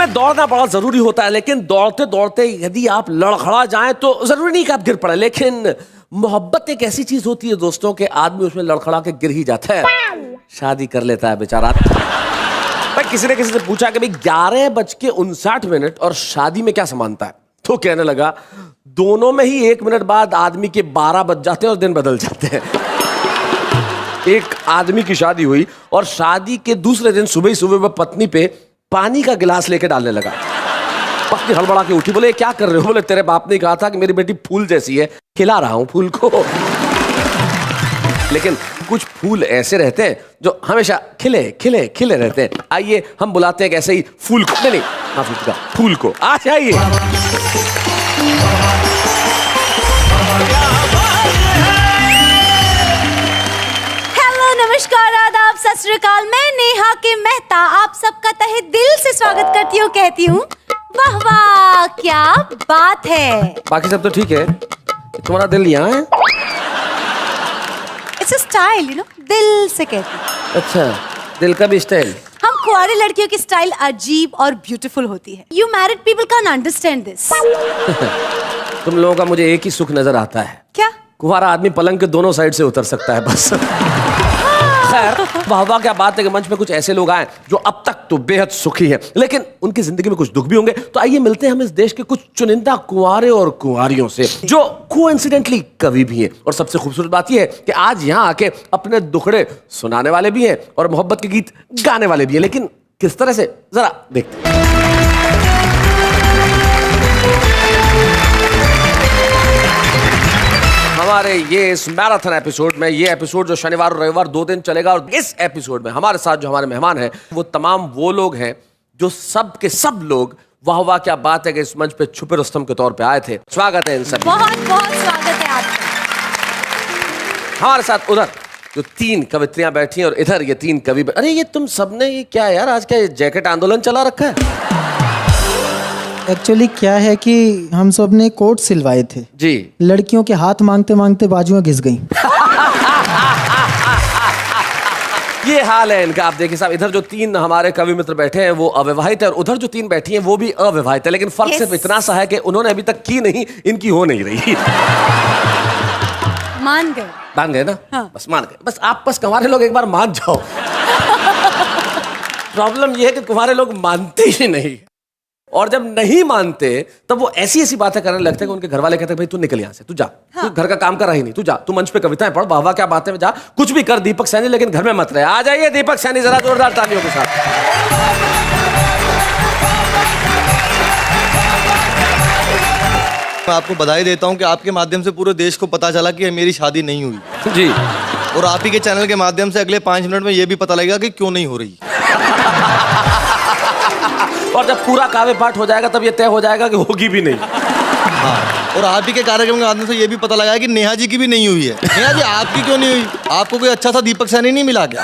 में दौड़ना बड़ा जरूरी होता है, लेकिन दौड़ते दौड़ते यदि आप लड़खड़ा जाएं तो जरूरी नहीं कि आप गिर पड़े। लेकिन मोहब्बत एक ऐसी चीज होती है दोस्तों के आदमी उसमें लड़खड़ा के गिर ही जाता है, शादी कर लेता है बेचारा। भाई किसी ने किसी से पूछा कि भाई 11:59 और शादी में क्या समानता है, तो कहने लगा दोनों में ही 1 मिनट बाद आदमी के 12 बज जाते हैं और दिन बदल जाते हैं। एक आदमी की शादी हुई और शादी के दूसरे दिन सुबह ही सुबह वह पत्नी पे पानी का गिलास लेके डालने लगा। पत्नी हड़बड़ा के उठी, बोले क्या कर रहे हो? बोले तेरे बाप ने कहा था कि मेरी बेटी फूल जैसी है, खिला रहा हूं फूल को। लेकिन कुछ फूल ऐसे रहते हैं जो हमेशा खिले खिले खिले रहते हैं। आइए हम बुलाते हैं कि ऐसे ही फूल को, नहीं माफी का फूल को आ जाइए। हेलो, नमस्कार, आदाब, सत श्री अकाल। मैं नेहा के मेहता आप सबका तहे दिल से स्वागत करती हूँ। कहती हूँ वाह वाह क्या बात है। बाकी सब तो ठीक है, तुम्हारा दिल यहाँ है। It's a style, you know, दिल से कहती हूँ। अच्छा, दिल का भी स्टाइल। हम कुंवारी लड़कियों की स्टाइल अजीब और ब्यूटीफुल होती है। You married people can understand this. तुम लोगों का मुझे एक ही सुख नजर आता है। क्या? कुंवारा आदमी पलंग के दोनों साइड से उतर सकता है बस। खैर, वाह क्या बात है कि मंच में कुछ ऐसे लोग आए जो अब तक तो बेहद सुखी हैं, लेकिन उनकी जिंदगी में कुछ दुख भी होंगे। तो आइए मिलते हैं हम इस देश के कुछ चुनिंदा कुंवारे और कुंवारियों से जो कोइंसिडेंटली कवि भी हैं। और सबसे खूबसूरत बात यह है कि आज यहाँ आके अपने दुखड़े सुनाने वाले भी हैं और मोहब्बत के गीत गाने वाले भी हैं। लेकिन किस तरह से, जरा देखते हैं। हमारे ये इस मैराथन एपिसोड में, ये एपिसोड जो शनिवार और रविवार 2 दिन चलेगा, और इस एपिसोड में हमारे साथ जो हमारे मेहमान हैं वो तमाम वो लोग हैं जो सब के सब लोग वाह वाह क्या बात है कि इस मंच पे छुपे रुस्तम के तौर पे आए थे। स्वागत है इन सब। बहुत बहुत स्वागत है आपका। हमारे साथ उधर जो 3 कवित्रियां बैठी हैं और इधर ये 3 कवि। अरे ये तुम सबने ये क्या यार, आज क्या जैकेट आंदोलन चला रखा है? एक्चुअली क्या है कि हम सब ने कोट सिलवाए थे जी, लड़कियों के हाथ मांगते मांगते बाजुएं घिस गई। ये हाल है इनका। आप देखिए साहब, इधर जो 3 हमारे कवि मित्र बैठे हैं वो अविवाहित है और उधर जो 3 बैठी हैं वो भी अविवाहित है। लेकिन फर्क सिर्फ इतना सा है कि उन्होंने अभी तक की नहीं, इनकी हो नहीं रही। मान गए ना? हाँ। बस मान गए। बस आप बस कुंवारे लोग एक बार मान जाओ। प्रॉब्लम ये है कि कुंवारे लोग मानते ही नहीं, और जब नहीं मानते तब वो ऐसी ऐसी बातें करने लगते हैं कि उनके घर वाले कहते हैं भाई तू निकल यहाँ से, तू जा। हाँ। तू घर का काम कर रही नहीं, तू जा, तू मंच पे कविताएं पढ़, वाह वाह क्या बातें में जा, कुछ भी कर दीपक सैनी, लेकिन घर में मत रहे। आ जाइए दीपक सैनी, जरा जोरदार तालियों के साथ। मैं आपको बधाई देता हूं कि आपके माध्यम से पूरे देश को पता चला कि मेरी शादी नहीं हुई जी, और आप ही के चैनल के माध्यम से अगले 5 मिनट में यह भी पता लगेगा कि क्यों नहीं हो रही। और जब पूरा काव्य पाठ हो जाएगा तब ये तय हो जाएगा कि होगी भी नहीं। हाँ, और आप ही के कार्यक्रम के माध्यम से ये भी पता लगा कि नेहा जी की भी नहीं हुई है। नेहा जी आपकी क्यों नहीं हुई? आपको कोई अच्छा सा दीपक सैनी नहीं मिला क्या?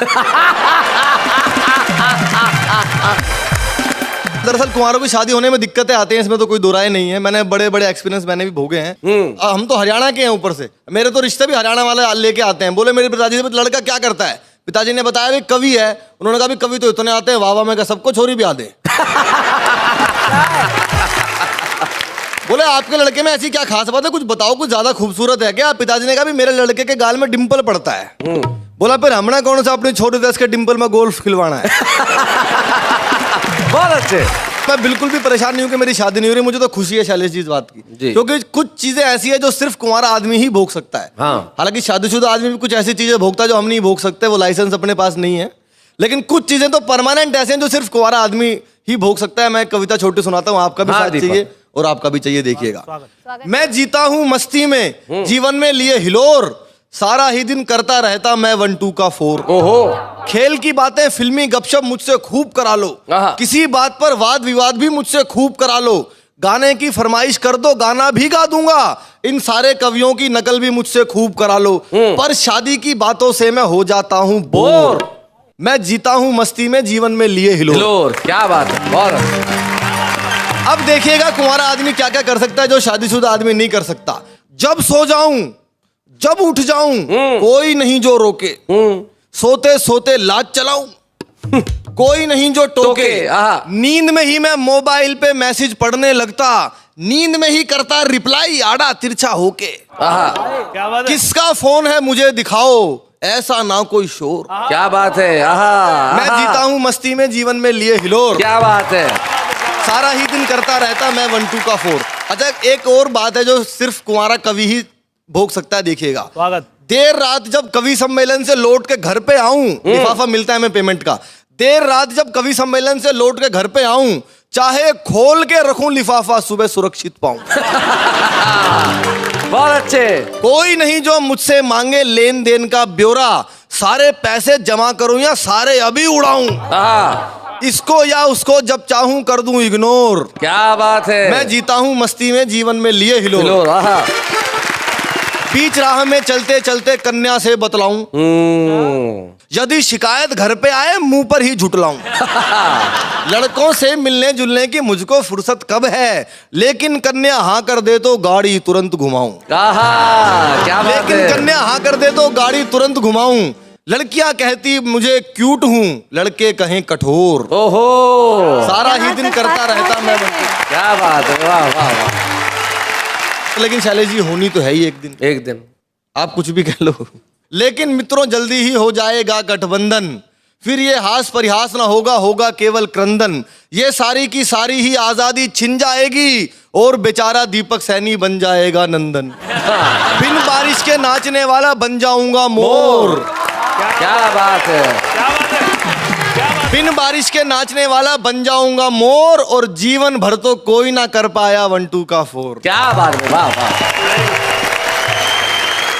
दरअसल कुंवारों की शादी होने में दिक्कतें आती हैं, इसमें तो कोई दो राय नहीं है। मैंने बड़े बड़े एक्सपीरियंस मैंने भी भोगे हैं। हम तो हरियाणा के हैं, ऊपर से मेरे तो रिश्ते भी हरियाणा वाले लेके आते हैं। बोले मेरे पिताजी से लड़का क्या करता है? पिताजी ने बताया भी कवि है। उन्होंने कहा भी कवि तो इतने आते हैं, वाह वाह में का सबको छोरी भी आते। बोले आपके लड़के में ऐसी क्या खास बात है, कुछ बताओ, कुछ ज्यादा खूबसूरत है क्या? पिताजी ने कहा भी मेरे लड़के के गाल में डिंपल पड़ता है। बोला फिर हमने कौन सा अपनी छोटे देश के डिंपल में गोल्फ खिलवाना है। बहुत अच्छे। मैं बिल्कुल भी परेशान नहीं हूं कि मेरी शादी नहीं हो रही। मुझे तो खुशी है शैलेश जी इस बात की, क्योंकि कुछ चीजें ऐसी है जो सिर्फ कुंवारा आदमी ही भोग सकता है। हाँ। हालांकि शादीशुदा आदमी भी कुछ ऐसी चीजें भोगता है जो हम नहीं भोग सकते, वो लाइसेंस अपने पास नहीं है। लेकिन कुछ चीजें तो परमानेंट ऐसे हैं जो सिर्फ कुंवारा आदमी ही भोग सकता है। मैं कविता छोटी सुनाता हूँ, आपका भी साथ चाहिए और आपका भी चाहिए। देखिएगा। मैं जीता हूँ मस्ती में, जीवन में लिए हिलोर, सारा ही दिन करता रहता मैं 1 2 का 4। ओहो। खेल की बातें फिल्मी गपशप मुझसे खूब करा लो, किसी बात पर वाद विवाद भी मुझसे खूब करा लो, गाने की फरमाइश कर दो गाना भी गा दूंगा, इन सारे कवियों की नकल भी मुझसे खूब करा लो, पर शादी की बातों से मैं हो जाता हूँ बोर। मैं जीता हूँ मस्ती में, जीवन में लिए हिलोर। क्या बात है, बहुत। अब देखिएगा कुंवारा आदमी क्या क्या कर सकता है जो शादीशुदा आदमी नहीं कर सकता। जब सो जाऊं, जब उठ जाऊं, कोई नहीं जो रोके, सोते सोते लाज चलाऊं, कोई नहीं जो टोके, टोके, आहा। नींद में ही मैं मोबाइल पे मैसेज पढ़ने लगता, नींद में ही करता रिप्लाई आड़ा तिरछा होके। किसका फोन है मुझे दिखाओ, ऐसा ना कोई शोर। क्या बात है, आहा, मैं जीता हूँ मस्ती में, जीवन में लिए हिलोर। क्या बात है। सारा ही दिन करता रहता मैं 1 2 का 4। अच्छा, एक और बात है जो सिर्फ कुंवारा कवि ही भोग सकता है, देखिएगा। स्वागत। देर रात जब कवि सम्मेलन से लौट के घर पे आऊं, लिफाफा मिलता है हमें पेमेंट का। देर रात जब कवि सम्मेलन से लौट के घर पे आऊं, चाहे खोल के रखूं लिफाफा, सुबह सुरक्षित पाऊं। बहुत अच्छे। कोई नहीं जो मुझसे मांगे लेन देन का ब्यौरा, सारे पैसे जमा करूं या सारे अभी उड़ाऊं। इसको या उसको जब चाहूं कर दूं इग्नोर। क्या बात है। मैं जीता हूं मस्ती में, जीवन में लिए हिलोर। हिलोर, आहा। बीच राह में चलते चलते कन्या से बतलाऊं, यदि शिकायत घर पे आए मुंह पर ही झुटलाऊं। लड़कों से मिलने जुलने की मुझको फुर्सत कब है, लेकिन कन्या हाँ कर दे तो गाड़ी तुरंत घुमाऊं। क्या बात लेकिन है। कन्या हाँ कर दे तो गाड़ी तुरंत घुमाऊं। लड़कियां कहती मुझे क्यूट हूँ, लड़के कहें कठोर। ओहो, सारा ही दिन करता रहता मैं। क्या बात है, वाह वाह वाह। लेकिन शैलेश जी, होनी तो है ही एक दिन। एक दिन आप कुछ भी कह लो, लेकिन मित्रों जल्दी ही हो जाएगा गठबंधन, फिर ये हास परिहास ना होगा, होगा केवल क्रंदन। ये सारी की सारी ही आजादी छिन जाएगी और बेचारा दीपक सैनी बन जाएगा नंदन। बिन बारिश के नाचने वाला बन जाऊंगा मोर। क्या बात है। बिन बारिश के नाचने वाला बन जाऊंगा मोर, और जीवन भर तो कोई ना कर पाया 1 2 का 4। क्या बात है, वाह वाह।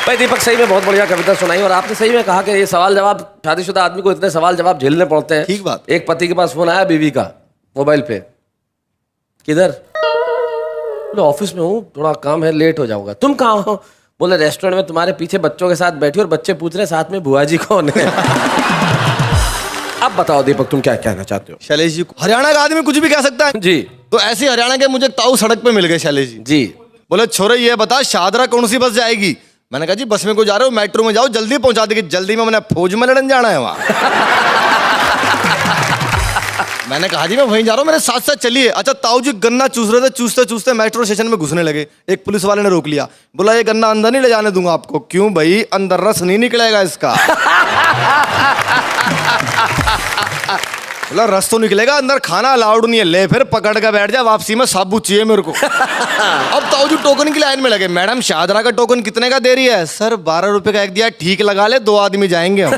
भाई दीपक सही में बहुत बढ़िया कविता सुनाई, और आपने सही में कहा कि ये सवाल जवाब, शादीशुदा आदमी को इतने सवाल जवाब झेलने पड़ते हैं। ठीक बात। एक पति के पास फोन आया बीवी का मोबाइल पे, किधर? बोले ऑफिस में हूँ, थोड़ा काम है, लेट हो जाऊंगा। तुम कहाँ हो? बोले रेस्टोरेंट में तुम्हारे पीछे बच्चों के साथ बैठी, और बच्चे पूछ रहे साथ में बुआ जी कौन है। अब बताओ दीपक, तुम क्या कहना चाहते हो? शैलेश जी, हरियाणा का आदमी कुछ भी कह सकता है जी। तो ऐसे हरियाणा के मुझे ताऊ सड़क पे मिल गए शैलेश जी। जी। बोले छोरे ये बता शादरा कौन सी बस जाएगी? मैंने कहा जी बस में को जा रहे हो, मेट्रो में जाओ, जल्दी पहुंचा देगी। जल्दी में मैंने फौज में लड़न जाना है वहां। मैंने कहा जी मैं वहीं जा रहा हूँ, मेरे साथ साथ चलिए। अच्छा, ताऊ जी गन्ना चूस रहे थे, चूसते चूसते मेट्रो स्टेशन में घुसने लगे। एक पुलिस वाले ने रोक लिया, बोला ये गन्ना अंदर नहीं ले जाने दूंगा आपको। क्यों भाई? अंदर रस नहीं निकलेगा इसका। बोला रस तो निकलेगा, अंदर खाना अलाउड नहीं है। ले फिर पकड़ कर बैठ जा, वापसी में साबुत चाहिए मेरे को। अब ताऊ जी टोकन की लाइन में लगे। मैडम शादरा का टोकन कितने का दे रही है? सर 12 रुपए का एक दिया, ठीक लगा ले, 2 आदमी जाएंगे हम।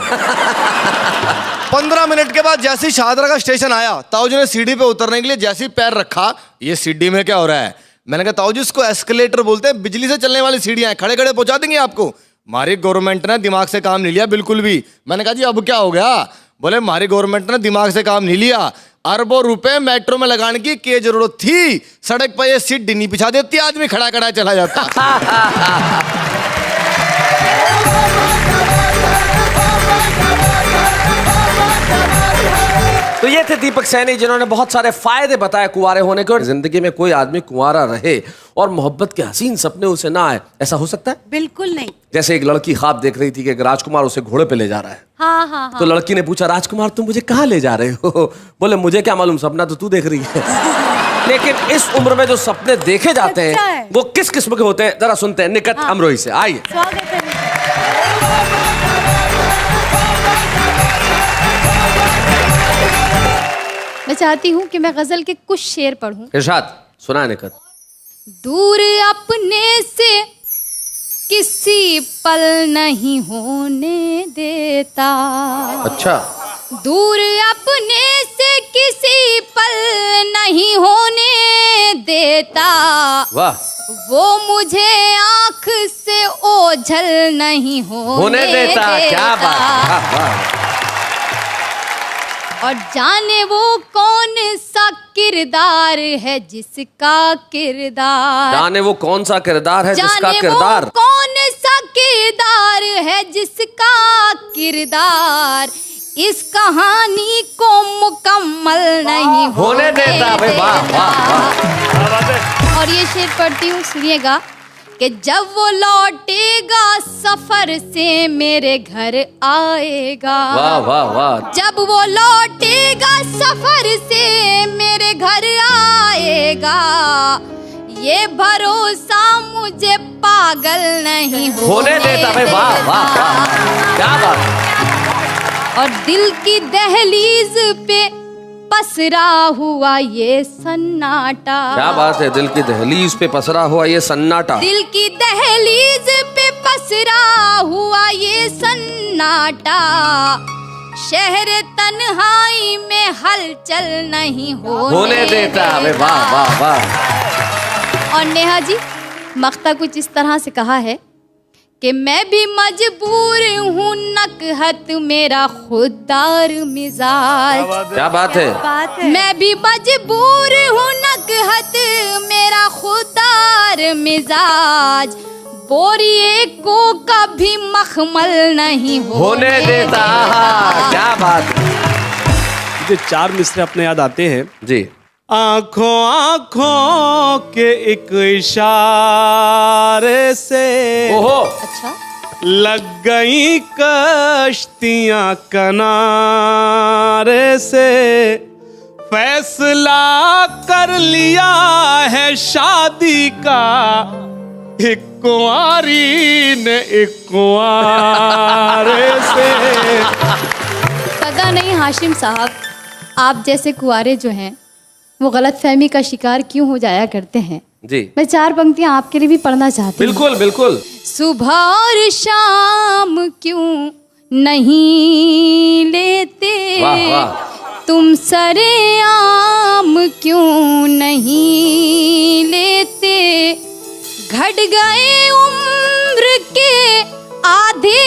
15 मिनट के बाद जैसे ही शादरा का स्टेशन आया, ताऊ जी ने सीढ़ी पे उतरने के लिए जैसे ही पैर रखा, ये सीढ़ी में क्या हो रहा है? मैंने कहा ताऊ जी इसको एस्केलेटर बोलते हैं, बिजली से चलने वाली सीढ़ियां, खड़े खड़े पहुंचा देंगे आपको। हमारी गवर्नमेंट ने दिमाग से काम नहीं लिया बिल्कुल भी। मैंने कहा जी अब क्या हो गया? बोले हमारी गवर्नमेंट ने दिमाग से काम नहीं लिया, अरबों रुपए मेट्रो में लगाने की क्या जरूरत थी? सड़क पर ये सीट नहीं बिछा देती, आदमी खड़ा खड़ा चला जाता। तो ये थे दीपक सैनी, जिन्होंने बहुत सारे फायदे बताए कुंवारे होने के, और जिंदगी में कोई आदमी कुंवारा रहे और मोहब्बत के हसीन सपने उसे ना आए, ऐसा हो सकता है? बिल्कुल नहीं। जैसे एक लड़की ख्वाब देख रही थी कि एक राजकुमार उसे घोड़े पे ले जा रहा है। हाँ हाँ हाँ। तो लड़की ने पूछा, राजकुमार तुम मुझे कहाँ ले जा रहे हो? बोले मुझे क्या मालूम, सपना तो तू देख रही है। लेकिन इस उम्र में जो सपने देखे जाते हैं वो किस किस्म के होते हैं, जरा सुनते हैं निकट अमरोही से। आइए। स्वागत है। मैं चाहती हूँ कि मैं गजल के कुछ शेर पढ़ूं। इरशाद, सुना निकट। दूर अपने से किसी पल नहीं होने देता। अच्छा। दूर अपने से किसी पल नहीं होने देता। वाह। वो मुझे आंख से ओझल नहीं होने देता। क्या बात है। और जाने वो कौन सा किरदार है जिसका किरदार, जाने वो कौन सा किरदार है जिसका जाने किरदार, वो कौन सा किरदार है जिसका किरदार इस कहानी को मुकम्मल नहीं होने देता। वाह वाह वाह। और ये शेर पढ़ती हूँ, सुनिएगा कि जब वो लौटेगा सफर से मेरे घर आएगा। वाह वाह वाह। जब वो लौटेगा सफर से मेरे घर आएगा, ये भरोसा मुझे पागल नहीं होने देता भाई। वाह वाह वाह, क्या बात। और दिल की दहलीज पे पसरा हुआ ये सन्नाटा। क्या बात है, दिल की दहलीज पे पसरा हुआ ये सन्नाटा। दिल की दहलीज पे पसरा हुआ ये सन्नाटा, शहर तन्हाई में हलचल नहीं होने देता। अबे वाह वाह वाह। और नेहा जी, मख्ता कुछ इस तरह से कहा है कि मैं भी मजबूर हूँ नकहत मेरा खुददार मिजाज। क्या बात है। मैं भी मजबूर हूँ नकहत मेरा खुददार मिजाज, बोरिए को कभी मखमल नहीं होने देता। क्या बात। मुझे 4 मिसरे अपने याद आते हैं जी। आंखों आंखों के एक इशारे से ओहो। अच्छा। लग गई कश्तियां किनारे से, फैसला कर लिया है शादी का, एक कुंवारी ने एक कुंवारे से। पता नहीं हाशिम साहब, आप जैसे कुंवारे जो हैं वो गलतफहमी का शिकार क्यों हो जाया करते हैं। जी। मैं 4 पंक्तियां आपके लिए भी पढ़ना चाहती हूँ। बिल्कुल बिल्कुल। सुबह और शाम क्यों नहीं लेते, वाह वाह। तुम सरेआम क्यों नहीं लेते, घट गए उम्र के आधे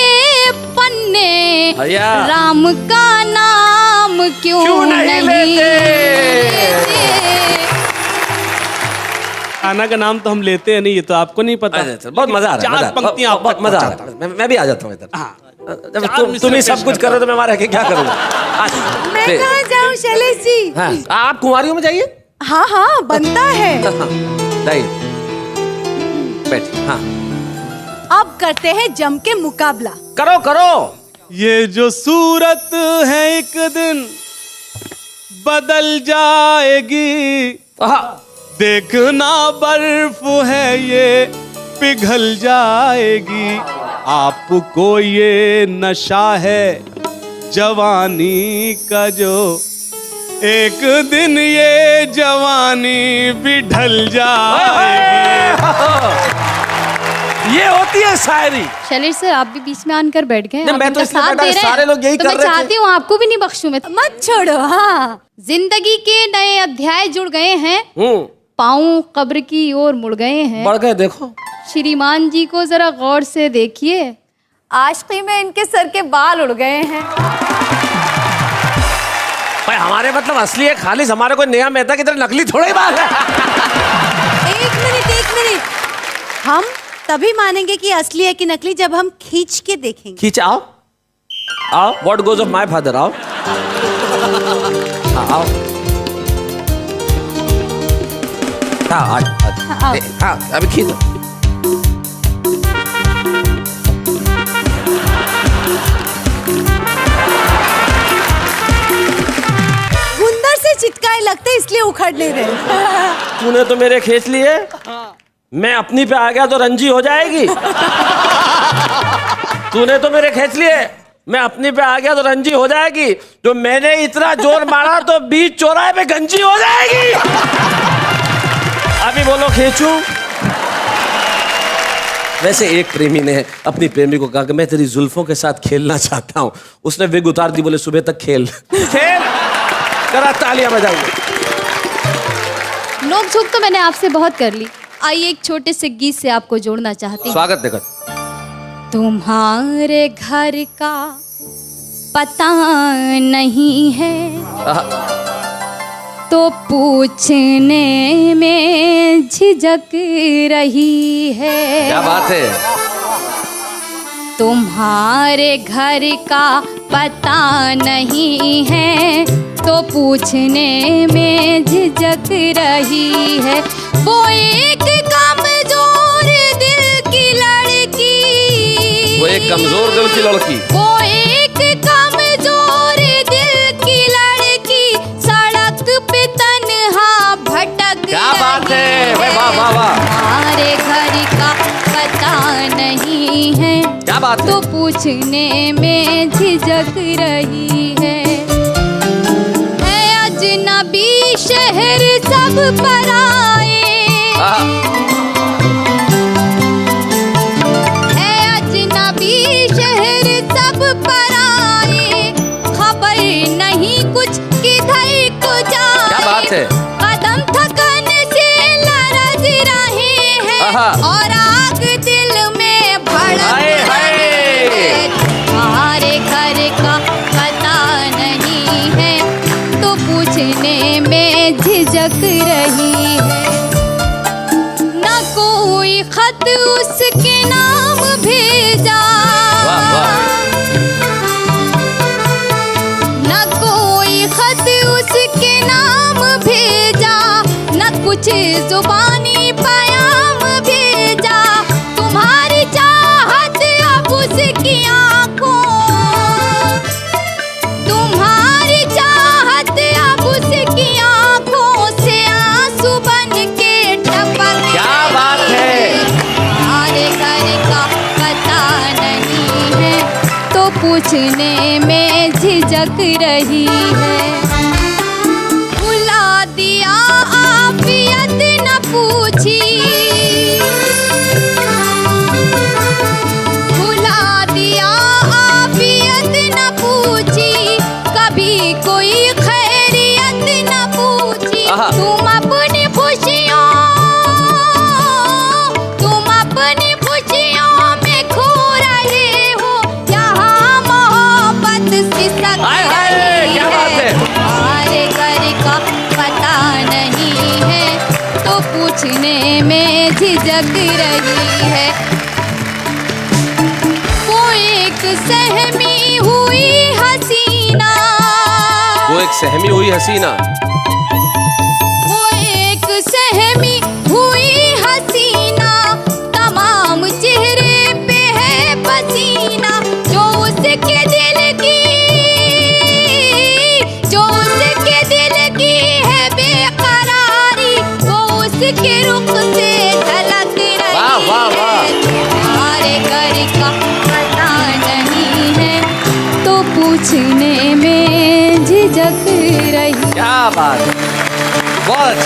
पन्ने, भैया। राम का नाम क्यों नहीं लेते। खाना का नाम तो हम लेते हैं नहीं, ये तो आपको नहीं पता। अच्छा, बहुत मजा आ रहा है। 4 पंक्तियां आप बहुत मजा आ रहा है। मैं भी आ जाता हूँ इधर। जब चार तुम ही सब मिसरे कुछ कर रहे हो तो मैं वहाँ रह के क्या करूँगा। मैं कहाँ जाऊँ शैलेश जी? हाँ, आप कुंवारियों में जाइए। हाँ हाँ बनता है। जाइए, बैठिए। हाँ, अब करते हैं जम के मुकाबला। करो करो। ये जो सूरत है एक दिन बदल जाएगी, देखना बर्फ है ये पिघल जाएगी, आपको ये नशा है जवानी का जो एक दिन ये जवानी भी ढल जाएगी। ये होती है शायरी। शैलेश सर, आप भी बीच में आकर बैठ गए। मैं तो इसलिए बैठा, सारे लोग यही कर रहे थे। मैं चाहती हूँ आपको भी नहीं बख्शूं मैं। मत छोड़ो। हाँ, जिंदगी के नए अध्याय जुड़ गए हैं, पाँव कब्र की ओर मुड़ गए हैं। बढ़ गए। देखो श्रीमान जी को जरा गौर से देखिए, आशिकी में इनके सर के बाल उड़ गए हैं। भाई, हमारे मतलब असली है खालिस, हमारे कोई नया मेहता की तरह नकली थोड़ा ही बात है। एक मिनट। हम तभी मानेंगे कि असली है कि नकली जब हम खींच के देखेंगे। खींच। आओ आओ। What goes off my father. आओ आओ। हाँ, अभी खींचो। गुंदर से चिटकाए लगते इसलिए उखड़ ले रहे। तूने तो मेरे खींच लिए, मैं अपनी पे आ गया तो रंजी हो जाएगी। तूने तो मेरे खींच लिए, मैं अपनी पे आ गया तो रंजी हो जाएगी। जो मैंने इतना जोर मारा तो बीच चौराहे पे गंजी हो जाएगी। अभी बोलो खींचूं। वैसे एक प्रेमी ने अपनी प्रेमी को कहा कि मैं तेरी जुल्फों के साथ खेलना चाहता हूँ। उसने विग उतार दी, बोले सुबह तक खेल। खेल करा, तालियां बजाइए। नोक झोंक तो मैंने आपसे बहुत कर ली, आइए एक छोटे से गीत से आपको जोड़ना चाहती हूँ। स्वागत देकर। तुम्हारे घर का पता नहीं है तो पूछने में झिझक रही है। क्या बात है। तुम्हारे घर का पता नहीं है तो पूछने में झिझक रही है। वो एक कमजोर दिल एक कमजोर दिल की लड़की, वो एक कमजोर दिल की लड़की सड़क पे तन्हा भटक क्या बात है, वाह वाह वाह, हमारे घर का पता नहीं है, क्या बात है, तो पूछने में झिझक रही है अजनबी शहर सब पराए, है अजनबी शहर सब पराए, खबर नहीं कुछ किधर को जाए, क्या बात है, कदम थकन से लरज रहे हैं और आग दिल में भड़क रही है, हमारे घर का पता नहीं है, तो पूछने में झिझक रही है, न कोई खत उसके नाम भेजा, न कोई खत उसके नाम भेजा, न कुछ जुबानी पैगाम भेजा, तुम्हारी चाहत अब उसकी आंखों, तुम्हारी चाहत अब उसकी आंखों से आंसू बन के टपक, क्या बात है, हमारे घर का पता नहीं है, तो पूछने में झिझक रही है, भुला दिया आफियत न पूछी, भुला दिया आफियत न पूछी, कभी कोई खैरियत न पूछी, तुम अपनी खुशियों, तुम अपनी खुशियों में खो रहे हो, यहाँ मोहब्बत सिसक रही है, हमारे घर का पता नहीं है, तो पूछने में झिझक रही है, वो एक सहमी हुई हसीना, वो एक सहमी हुई हसीना, वो एक सहमी हुई हसीना, तमाम चेहरे पे है पसीना, जो उसके दिल की, जो उसके दिल की है बेकरारी, वो उसके रुख से झलक रही वाह, वाह, वाह। है, हमारे घर का पता नहीं है, तो पूछने में झिझक रही, क्या बात है, बहुत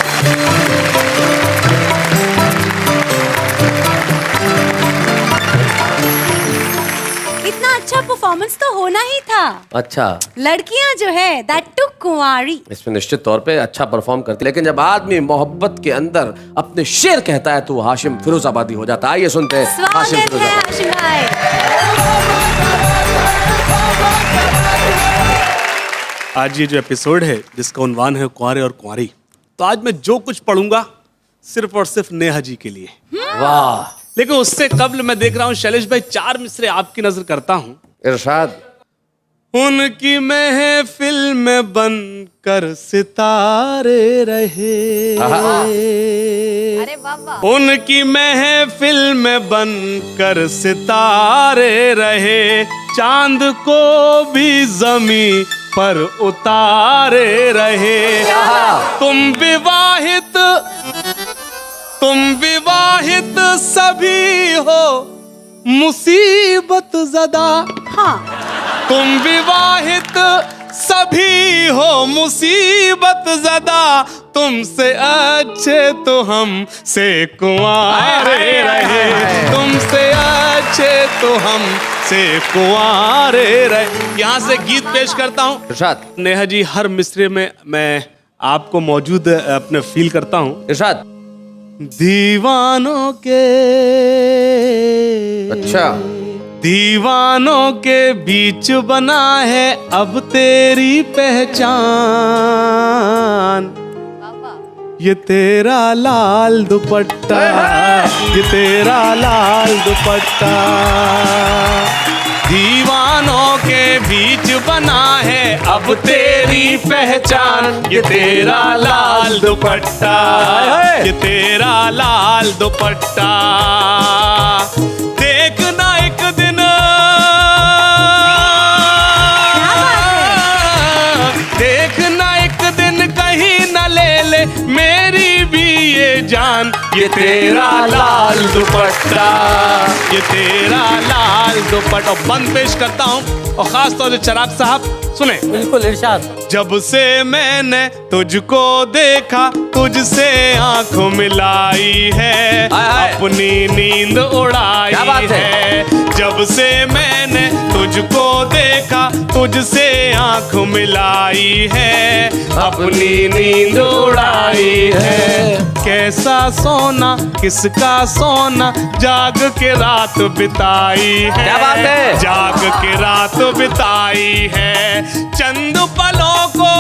इतना अच्छा परफॉर्मेंस तो होना ही था। अच्छा, लड़कियां जो है दैट टू कुंवारी, इसमें निश्चित तौर पे अच्छा परफॉर्म करती, लेकिन जब आदमी मोहब्बत के अंदर अपने शेर कहता है तो वो हाशिम फिरोजाबादी हो जाता है। आइए सुनते हैं हाशिम स्वागत है फिरोजाबादी। हाशिम भाई। आज ये जो एपिसोड है जिसका उन्वान है कुंवारे और कुंवारी, तो आज मैं जो कुछ पढ़ूंगा सिर्फ और सिर्फ नेहा जी के लिए, वाह, लेकिन उससे कबल मैं देख रहा हूँ शैलेश भाई 4 मिसरे आपकी नजर करता हूँ। इरशाद, उनकी महफिल में बनकर सितारे रहे, अरे वाह वाह, उनकी महफिल में बनकर सितारे रहे, चांद को भी जमी पर उतारे रहे, तुम विवाहित सभी हो मुसीबत ज़दा, हाँ, तुम विवाहित सभी हो मुसीबत ज़दा, तुमसे अच्छे तो हम से कुंवारे रहे, तुमसे अच्छे तो हम से कुंवारे रहे। यहाँ से गीत पेश करता हूँ। इरशाद, नेहा जी, हर मिसरे में मैं आपको मौजूद अपने फील करता हूँ। इरशाद, दीवानों के, अच्छा, दीवानों के बीच बना है अब तेरी पहचान, ये तेरा लाल दुपट्टा, ये तेरा लाल दुपट्टा, दीवानों के बीच बना है अब तेरी पहचान, ये तेरा लाल दुपट्टा, ये तेरा लाल दुपट्टा, देखना एक दिन ये तेरा लाल दुपट्टा, ये तेरा लाल दुपट्टा। बंद पेश करता हूँ और खास तौर से चिराग साहब सुने। बिल्कुल इरशाद। जब से मैंने तुझको देखा, तुझसे आंखों मिलाई है, अपनी नींद उड़ाई है। जब से मैंने तुझको देखा, तुझसे आंखों मिलाई है, अपनी नींद उड़ाई है। कैसा सोना किसका सोना, जाग के रात बिताई है। क्या बात है? जाग के रात बिताई है। चंद पलों को,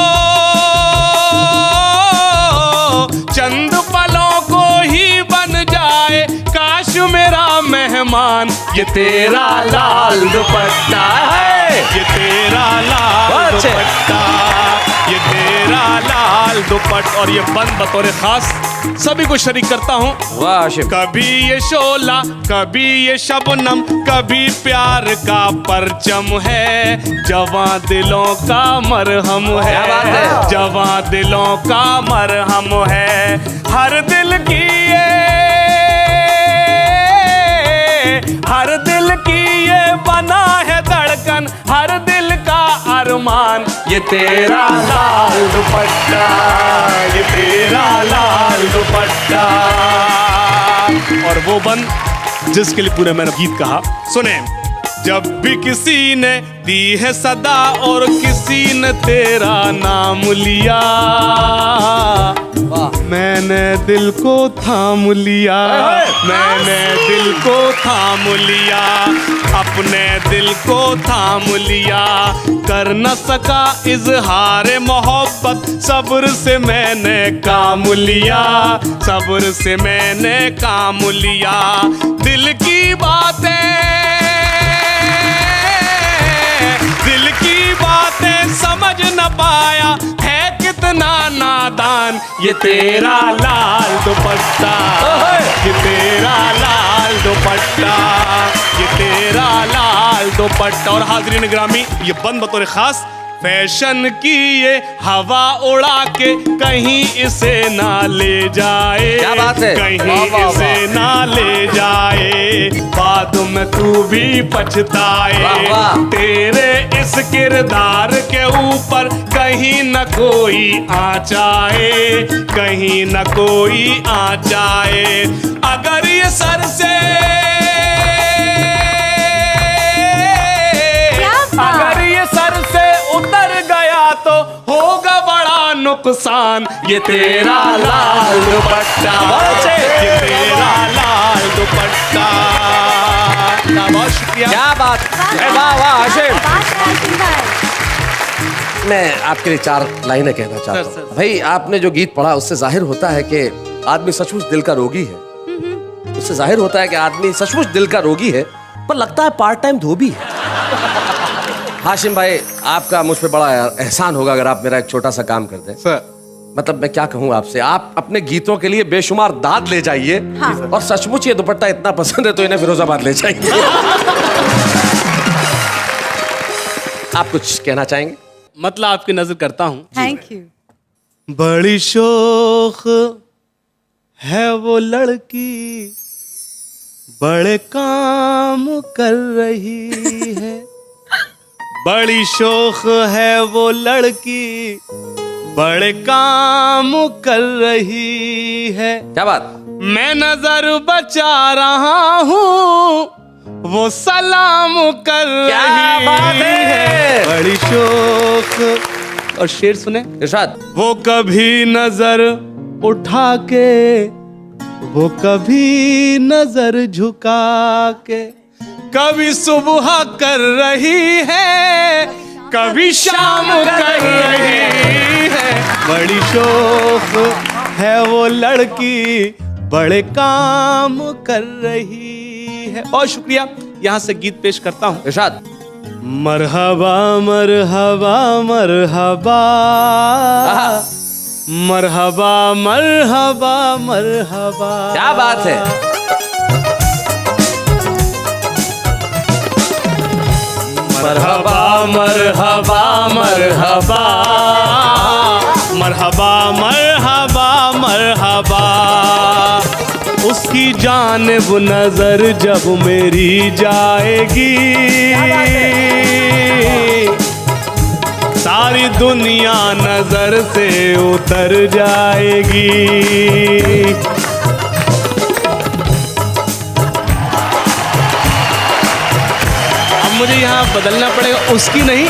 चंद पलों को ही बन जाए काश मेरा मेहमान। ये तेरा लाल दुपट्टा है, ये तेरा लाल दुपट्टा, ये तेरा लाल दुपट्टा। और ये बंद बतौर खास सभी को शरीक करता हूँ। वाह हाशिम। कभी ये शोला, कभी ये शबनम, कभी प्यार का परचम है, जवां दिलों का मरहम है। क्या बात है? जवां दिलों का मरहम है। हर दिल की ये, हर दिल की ये बना है धड़कन, हर दिल का अरमान। ये तेरा लाल दुपट्टा, ये तेरा लाल दुपट्टा। और वो बंद जिसके लिए पूरे मैंने गीत कहा, सुने। जब भी किसी ने दी है सदा और किसी ने तेरा नाम लिया, मैंने दिल को थाम लिया, मैंने दिल को थाम लिया, अपने दिल को थाम लिया। कर न सका इजहार मोहब्बत, सब्र से मैंने काम लिया, सब्र से मैंने काम लिया। दिल की बातें, दिल की बातें समझ न पाया, है कितना नादान। ये तेरा लाल दुपट्टा, ये तेरा लाल दुपट्टा, ये तेरा लाल दुपट्टा। और हाज़रीन ग्रामी, ये बंद बतौर खास फैशन की ये हवा उड़ा के कहीं इसे ना ले जाए। क्या बात है? कहीं इसे ना ले जाए, बाद में तू भी पछताए। वाह, वाह। तेरे इस किरदार के ऊपर कहीं न कोई आँच आए, कहीं न कोई आँच आए। अगर ये सर से, अगर ये सर से उतर गया तो होगा बड़ा नुकसान। ये तेरा लाल दुपट्टा, ये तेरा लाल दुपट्टा। बहुत शुक्रिया। क्या बात है, वाह वाह हाशिम। मैं आपके लिए 4 लाइनें कहना चाहता सर, हूँ। भाई आपने जो गीत पढ़ा उससे जाहिर होता है कि आदमी सचमुच दिल का रोगी है। उससे जाहिर होता है कि आदमी सचमुच दिल का रोगी है, पर लगता है पार्ट टाइम धोबी है। हाशिम भाई, आपका मुझ पे बड़ा एहसान होगा अगर आप मेरा एक छोटा सा काम कर दें। सर, मतलब मैं क्या कहूँ आपसे, आप अपने गीतों के लिए बेशुमार दाद ले जाइए। हाँ। और सचमुच ये दुपट्टा इतना पसंद है तो इन्हें फिरोजाबाद ले जाइए। आप कुछ कहना चाहेंगे? मतलब आपकी नजर करता हूँ। Thank you. बड़ी शोख है वो लड़की, बड़े काम कर रही है। बड़ी शोख है वो लड़की, बड़े काम कर रही है। क्या बात? मैं नजर बचा रहा हूँ, वो सलाम कर क्या रही बात है? बड़ी शोख। और शेर सुने। इरशाद। वो कभी नजर उठा के, वो कभी नजर झुका के, कभी सुबह कर रही है, कभी शाम कर रही है। बड़ी शौक है वो लड़की, बड़े काम कर रही है। बहुत शुक्रिया। यहाँ से गीत पेश करता हूँ। इरशाद। मरहबा मरहबा मरहबा, मरहबा मरहबा मरहबा। क्या बात है? मरहबा मरहबा मरहबा, मरहबा मरहबा मरहबा। इसकी जानिब नजर जब मेरी जाएगी, सारी दुनिया नजर से उतर जाएगी। अब मुझे यहाँ बदलना पड़ेगा, उसकी नहीं,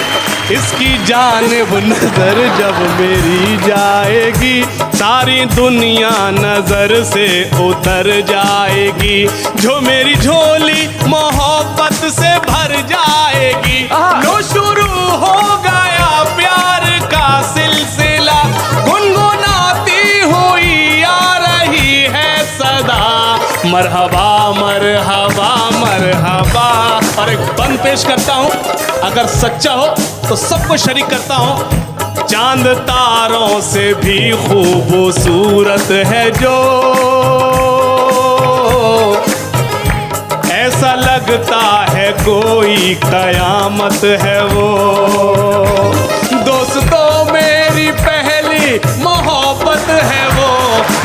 इसकी जानिब नजर जब मेरी जाएगी, सारी दुनिया नजर से उतर जाएगी। जो मेरी झोली मोहब्बत से भर जाएगी, लो शुरू हो गया प्यार का सिलसिला, गुनगुनाती हुई आ रही है सदा, मरहबा मरहबा मरहबा। और एक बंद पेश करता हूँ, अगर सच्चा हो तो सबको शरीक करता हूँ। चांद तारों से भी खूबसूरत है जो, ऐसा लगता है कोई कयामत है वो। दोस्तों मेरी पहली मोहब्बत है वो,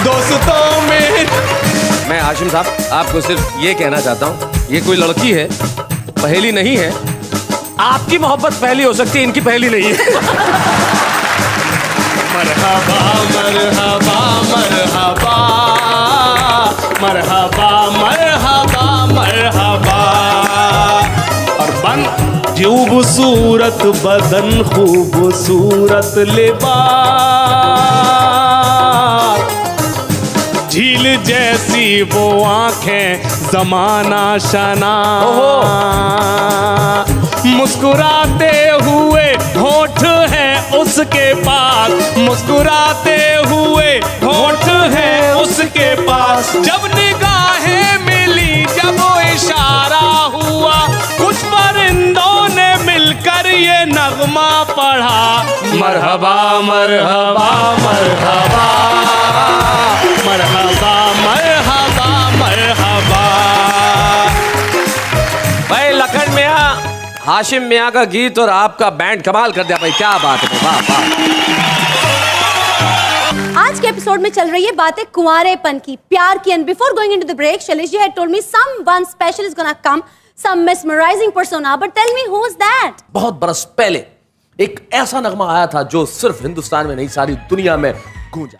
दोस्तों मेरी। मैं हाशिम साहब आपको सिर्फ ये कहना चाहता हूँ, ये कोई लड़की है, पहेली नहीं है। आपकी मोहब्बत पहली हो सकती है, इनकी पहली नहीं है। मरहबा मरहबा मरहबा मरहबा मरहबा मरहबा। और बन खूबसूरत बदन खूबसूरत लिबास, झील जैसी वो आंखें जमाना शना, मुस्कुराते हुए होठ है उसके पास, मुस्कुराते हुए होठ है उसके पास। जब निगाहें मिली, जब वो इशारा हुआ, कुछ परिंदों ने मिलकर ये नगमा पढ़ा, मरहबा मरहबा मरहबा मरहबा मरहबा मरहबा। भाई लखन मियां, हाशिम मियां का गीत और आपका बैंड कमाल कर दिया भाई, क्या बात है, वाह वाह। आज के एपिसोड में चल रही है बातें कुंवारेपन की, प्यार की। And before going into the break, Shailesh ji had told me someone special is gonna come, some mesmerizing persona, but tell me who's that? बहुत बरस पहले एक ऐसा नगमा आया था जो सिर्फ हिंदुस्तान में नहीं, सारी दुनिया में गूंजा।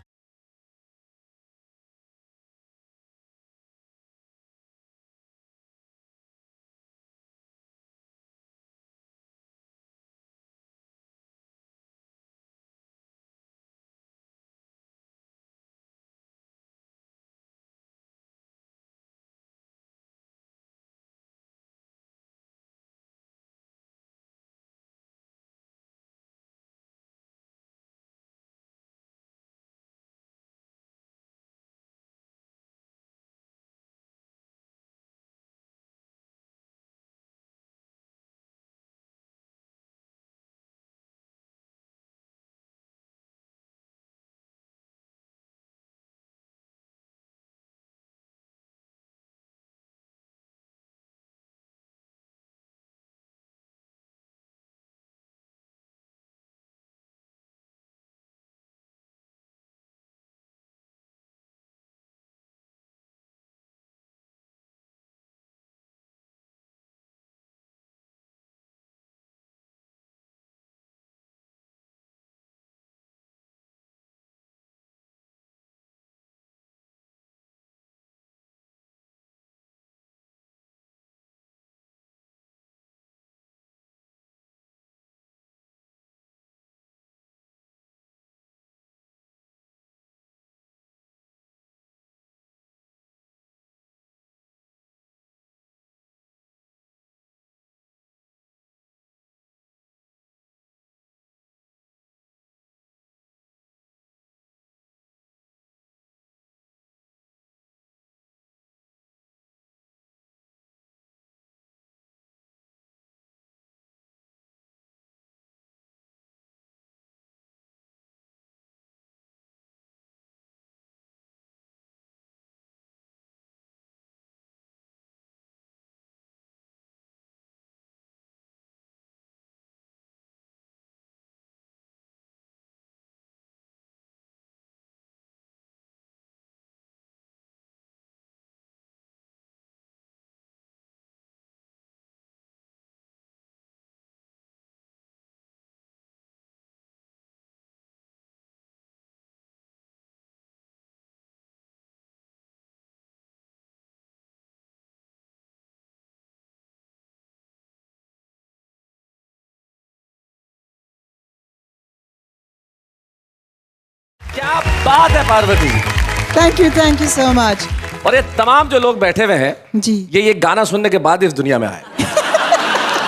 क्या बात है Parvati ji. Thank you so much. और ये तमाम जो लोग बैठे हुए हैं जी, ये गाना सुनने के बाद इस दुनिया में आए।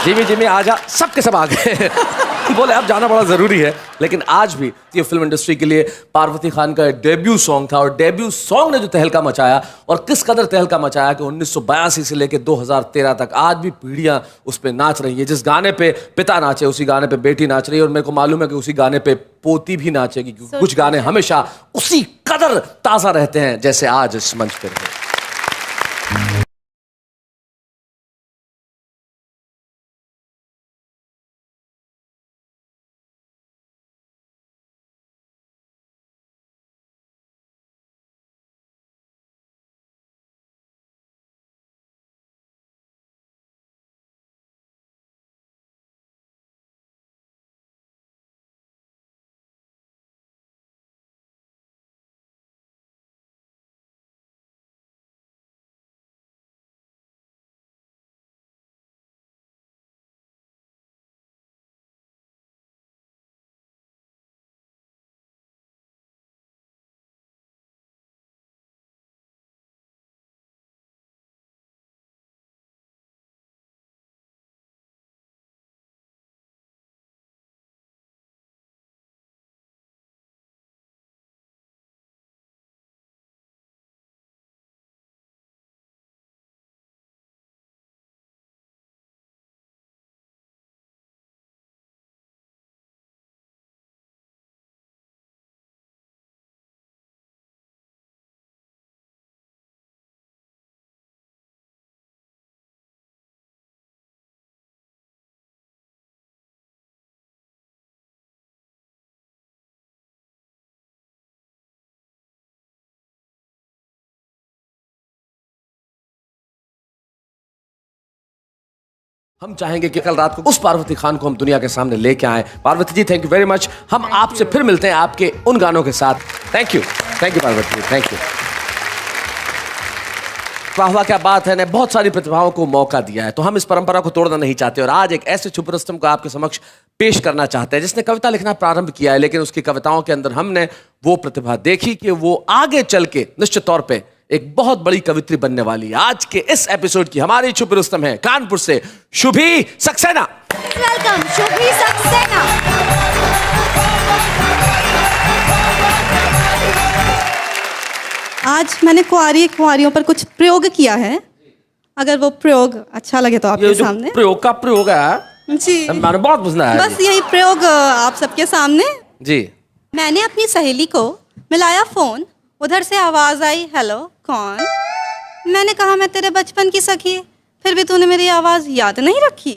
जिमी जिमी आजा, सबके सब आ गए। बोले अब जाना बड़ा जरूरी है, लेकिन आज भी ये फिल्म इंडस्ट्री के लिए पार्वती खान का डेब्यू सॉन्ग था, और डेब्यू सॉन्ग ने जो तहलका मचाया, और किस कदर तहलका मचाया कि 1982 से लेकर 2013 तक आज भी पीढ़ियां उस पे नाच रही है। जिस गाने पे पिता नाचे उसी गाने पे बेटी नाच रही है, और मेरे को मालूम है कि उसी गाने पे पोती भी नाचेगी, क्योंकि कुछ गाने हमेशा उसी कदर ताजा रहते हैं जैसे आज इस मंच पे रहे। हम चाहेंगे कि कल रात को उस पार्वती खान को हम दुनिया के सामने लेके आए। Parvati ji thank you very much. हम आपसे फिर मिलते हैं आपके उन गानों के साथ। Thank you Parvati ji, thank you. वाह वाह, क्या बात है। ने बहुत सारी प्रतिभाओं को मौका दिया है, तो हम इस परंपरा को तोड़ना नहीं चाहते, और आज एक ऐसे शुभ रुस्तम को आपके समक्ष पेश करना चाहते हैं जिसने कविता लिखना प्रारंभ किया है, लेकिन उसकी कविताओं के अंदर हमने वो प्रतिभा देखी कि वो आगे चल के निश्चित तौर पे एक बहुत बड़ी कवित्री बनने वाली है। आज के इस एपिसोड की हमारी शुभ रुस्तम है कानपुर से शुभी सक्सेना। वेलकम शुभी सक्सेना। आज मैंने कुंवारियों पर कुछ प्रयोग किया है, अगर वो प्रयोग अच्छा लगे तो आपके सामने। प्रयोग का प्रयोग है जी, मैंने बहुत पसंद आया। बस यही प्रयोग आप सबके सामने जी। मैंने अपनी सहेली को मिलाया फोन, उधर से आवाज आई हेलो कौन। मैंने कहा मैं तेरे बचपन की सखी, फिर भी तूने मेरी आवाज याद नहीं रखी।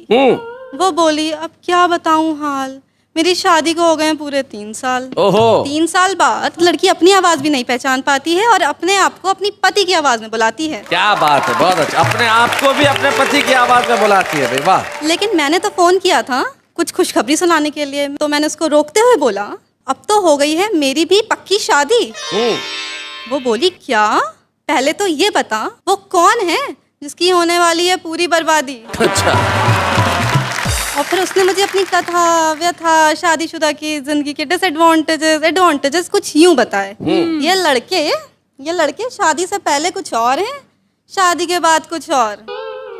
वो बोली अब क्या बताऊं हाल, मेरी शादी को हो गए पूरे 3 साल। ओहो। 3 साल बाद लड़की अपनी आवाज भी नहीं पहचान पाती है और अपने आप को अपनी पति की आवाज में बुलाती है। क्या बात है, बहुत अच्छा। अपने आप को भी अपने पति की आवाज में बुलाती है, वाह। लेकिन मैंने तो फोन किया था कुछ खुशखबरी सुनाने के लिए, तो मैंने उसको रोकते हुए बोला अब तो हो गई है मेरी भी पक्की शादी। वो बोली क्या, पहले तो ये बता वो कौन है जिसकी होने वाली है पूरी बर्बादी। अच्छा। और फिर उसने मुझे अपनी कथा व्यथा शादीशुदा की जिंदगी के डिसएडवांटेजेस एडवांटेजेस कुछ यूं बताए। ये लड़के शादी से पहले कुछ और हैं, शादी के बाद कुछ और।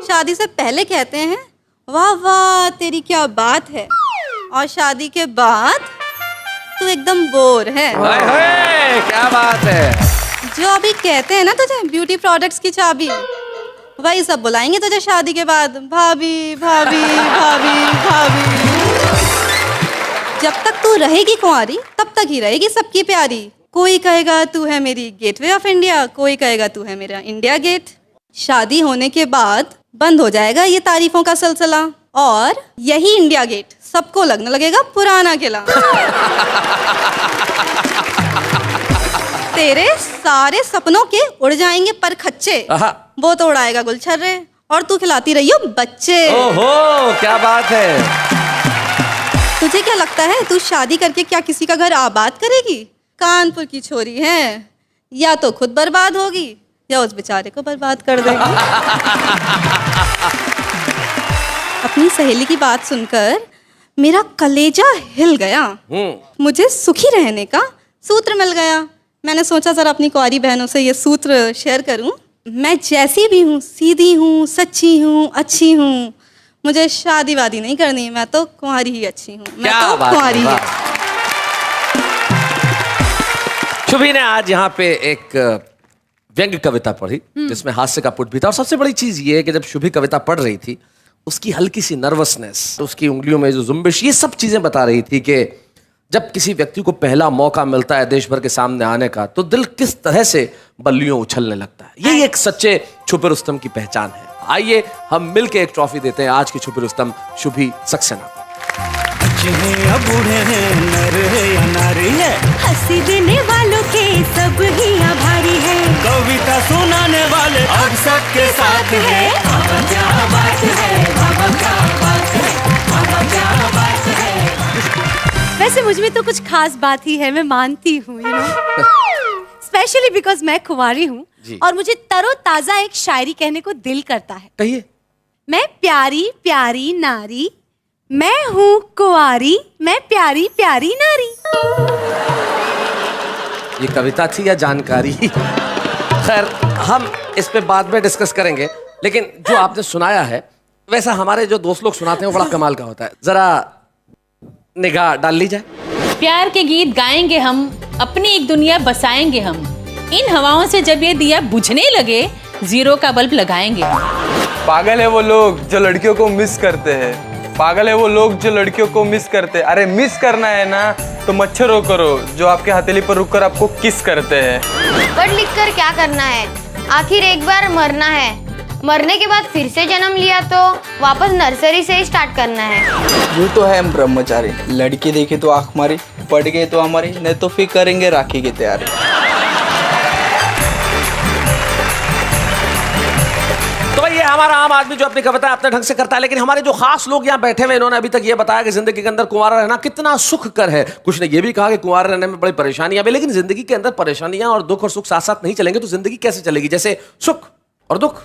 शादी से पहले कहते हैं वाह वाह तेरी क्या बात है, और शादी के बाद तू एकदम बोर है। हाय हाय, क्या बात है। जो अभी कहते हैं ना तुझे ब्यूटी प्रोडक्ट्स की चाबी, वही सब बुलाएंगे तुझे शादी के बाद भाभी भाभी भाभी भाभी। जब तक तू रहेगी कुंवारी तब तक ही रहेगी सबकी प्यारी। कोई कहेगा तू है मेरी गेटवे ऑफ इंडिया, कोई कहेगा तू है मेरा इंडिया गेट। शादी होने के बाद बंद हो जाएगा ये तारीफों का सिलसिला, और यही इंडिया गेट सबको लगने लगेगा पुराना किला। तेरे सारे सपनों के उड़ जाएंगे पर खच्चे, वो तो उड़ाएगा गुलछर्रे, और तू खिलाती रही हो बच्चे। ओहो, क्या बात है। तुझे क्या लगता है तू शादी करके क्या किसी का घर आबाद करेगी? कानपुर की छोरी है, या तो खुद बर्बाद होगी या उस बेचारे को बर्बाद कर देगी। अपनी सहेली की बात सुनकर मेरा कलेजा हिल गया। मुझे सुखी रहने का सूत्र मिल गया। मैंने सोचा जरा अपनी कुंवारी बहनों से ये सूत्र शेयर करूं। मैं जैसी भी हूँ, सीधी हूँ, सच्ची हूँ, अच्छी हूँ, मुझे शादी वादी नहीं करनी, मैं तो कुंवारी ही अच्छी हूँ, मैं क्या तो बात है, कुंवारी ही। वाह। शुभी ने आज यहाँ पे एक व्यंग्य कविता पढ़ी जिसमें हास्य का पुट भी था, और सबसे बड़ी चीज ये है कि जब शुभी कविता पढ़ रही थी उसकी हल्की सी नर्वसनेस, उसकी उंगलियों में जो जुम्बिश, ये सब चीजें बता रही थी कि जब किसी व्यक्ति को पहला मौका मिलता है देश भर के सामने आने का तो दिल किस तरह से बल्लियों उछलने लगता है। यही एक सच्चे छुपे रुस्तम की पहचान है। आइए हम मिलके एक ट्रॉफी देते हैं आज की छुपे रुस्तम शुभी सक्सेना को। बच्चे हैं या बूढ़े हैं, नर है या नारी है, हंसी देने वालों के सब ही आभारी है, कविता सुनाने वाले अब सबके साथ है। बाबा क्या बात है, बाबा क्या बात है, बाबा क्या बात है। वैसे मुझ में तो कुछ खास बात ही है, मैं मानती हूँ, यू नो, स्पेशली बिकॉज मैं कुंवारी हूँ और मुझे तरोताजा एक शायरी कहने को दिल करता है। कहिए। मैं प्यारी प्यारी नारी, मैं हूँ कुंवारी, मैं प्यारी प्यारी नारी। ये कविता थी या जानकारी? खैर हम इस पे बाद में डिस्कस करेंगे, लेकिन जो आपने सुनाया है वैसा हमारे जो दोस्त लोग सुनाते हैं वो बड़ा कमाल का होता है। जरा निगाह डाल ली जाए। प्यार के गीत गाएंगे हम, अपनी एक दुनिया बसाएंगे हम, इन हवाओं से जब ये दिया बुझने लगे जीरो का बल्ब लगाएंगे हम। पागल है वो लोग जो लड़कियों को मिस करते हैं, पागल है वो लोग जो लड़कियों को मिस करते हैं। अरे मिस करना है ना तो मच्छरों करो जो आपके हथेली पर रुककर आपको किस करते हैं। पढ़ लिख कर क्या करना है, आखिर एक बार मरना है, मरने के बाद फिर से जन्म लिया तो वापस नर्सरी से ही स्टार्ट करना है। यूँ तो है हम ब्रह्मचारी, लड़की देखे तो आँख मारी, पड़ गए तो हमारी, नहीं तो फिर करेंगे राखी की तैयारी। तो ये हमारा आम आदमी जो अपनी कविता अपने ढंग से करता है, लेकिन हमारे जो खास लोग यहाँ बैठे हुए इन्होंने अभी तक ये बताया कि जिंदगी के अंदर कुंवारा रहना कितना सुखकर है। कुछ ने ये भी कहा कि कुंवारा रहने में बड़ी परेशानियां भी, लेकिन जिंदगी के अंदर परेशानियां और दुख और सुख साथ साथ नहीं चलेंगे तो जिंदगी कैसे चलेगी? जैसे सुख और दुख,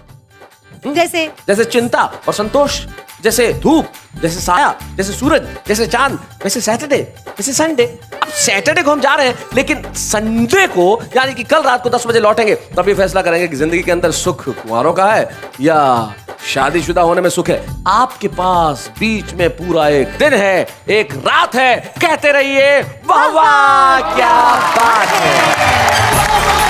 जैसे चिंता और संतोष, जैसे धूप, जैसे साया, जैसे सूरज, जैसे चांद, वैसे सैटरडे, जैसे संडे। अब सैटरडे को हम जा रहे हैं, लेकिन संडे को यानी कि कल रात को 10 बजे लौटेंगे, तब ये फैसला करेंगे कि जिंदगी के अंदर सुख कुंवारों का है या शादीशुदा होने में सुख है। आपके पास बीच में पूरा एक दिन है, एक रात है। कहते रहिए वाह वाह क्या बात है।